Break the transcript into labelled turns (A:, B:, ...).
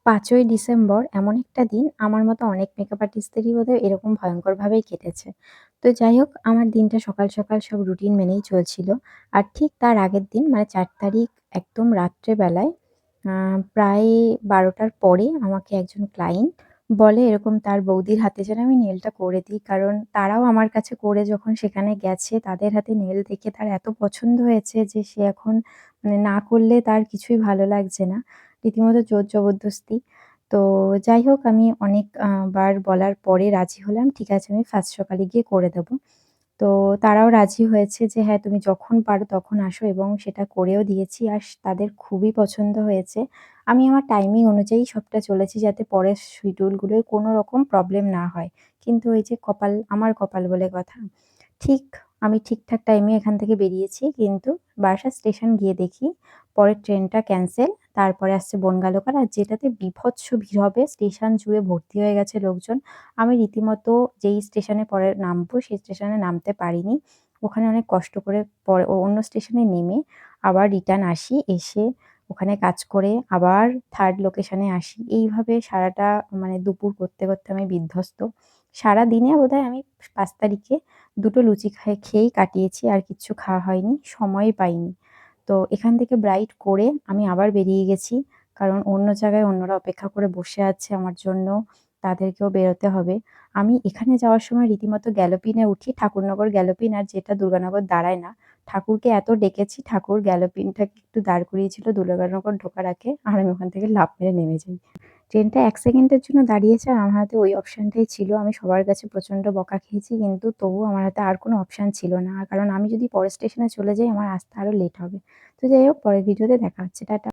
A: ৫ই ডিসেম্বর এমন একটা দিন আমার মতো অনেক মেকআপ আর্টিস্টদেরই বোধহয় এরকম ভয়ঙ্করভাবেই কেটেছে। তো যাই হোক আমার দিনটা সকাল, সকাল সব রুটিন মেনেই চলছিল। আর ঠিক তার আগের দিন মানে ৪ তারিখ একদম রাত্রে বেলায় আ প্রায় ১২ঃ০০ র পরে আমাকে একজন ক্লায়েন্ট বলে এরকম তার বৌদির হাতে যেন আমি নেইলটা করে দিই। কারণ তারাও আমার কাছে করে যখন সেখানে গেছে তাদের হাতে নেইল দেখে তার এত পছন্দ হয়েছে যে সে এখন মানে না করলে তার কিছুই ভালো লাগছে না। রীতিমতো জোর জবরদস্তি। তো যাই হোক আমি অনেক বার বলার পরে রাজি হলাম। ঠিক আছে আমি ফার্স্ট সকালে গিয়ে করে দেব। তো তারাও রাজি হয়েছে যে হ্যাঁ, তুমি যখন পারো তখন আসো এবং সেটা করেও দিয়েছি। আর তাদের খুবই পছন্দ হয়েছে। আমি আমার টাইমিং অনুযায়ী সবটা চলেছি যাতে পরের শিডিউল গুলোয় কোনো রকম প্রবলেম না হয়। কিন্তু ওই যে কপাল আমার কপাল বলে কথা। ঠিক আমি ঠিকঠাক টাইমে এখান থেকে বেরিয়েছি কিন্তু বারাসাত স্টেশন গিয়ে দেখি পরের ট্রেনটা ক্যানসেল। তারপরে আসছে বনগাঁ লোকাল আর যেটাতে বীভৎস ভিড় হবে স্টেশন জুড়ে ভর্তি হয়ে গেছে লোকজন। আমি রীতিমতো যেই স্টেশনে পরে নামবো সেই স্টেশনে নামতে পারিনি। ওখানে অনেক কষ্ট করে পরে অন্য স্টেশনে নেমে আবার রিটার্ন আসি। এসে ওখানে কাজ করে আবার 3rd লোকেশনে আসি। এইভাবে সারাটা মানে দুপুর করতে, করতে আমি বিধ্বস্ত। সারাদিনে বোধহয় আমি ৫ তারিখে ২ টো লুচি খেয়েই কাটিয়েছি। আর কিচ্ছু খাওয়া হয়নি। সময়ই পাইনি। তো এখান থেকে ব্রাইড করে আমি আবার বেরিয়ে গেছি। কারণ অন্য জায়গায় অন্যরা অপেক্ষা করে বসে আছে আমার জন্য। তাদেরকেও বেরোতে হবে। আমি এখানে যাওয়ার সময় রীতিমতো গ্যালোপিনে উঠি। ঠাকুরনগর গ্যালোপিন আর যেটা দুর্গানগর দাঁড়ায় না। ঠাকুরকে এত ডেকেছি ঠাকুর গ্যালোপিনটাকে একটু দাঁড় করিয়েছিল দুর্গানগর ঢোকার আগে। আর আমি ওখান থেকে লাফ মেরে নেমে যাই। ট্রেনটা ১ সেকেন্ডের জন্য দাঁড়িয়েছে আর আমার হাতে ওই অপশনটাই ছিল। আমি সবার কাছে প্রচন্ড বকা খেয়েছি কিন্তু তবুও আমার হাতে আর কোনো অপশন ছিল না। কারণ আমি যদি পরের স্টেশনে চলে যাই আমার আসতে আরো লেট হবে। তো যাই হোক পরের ভিডিওতে দেখা হচ্ছে। টাটা।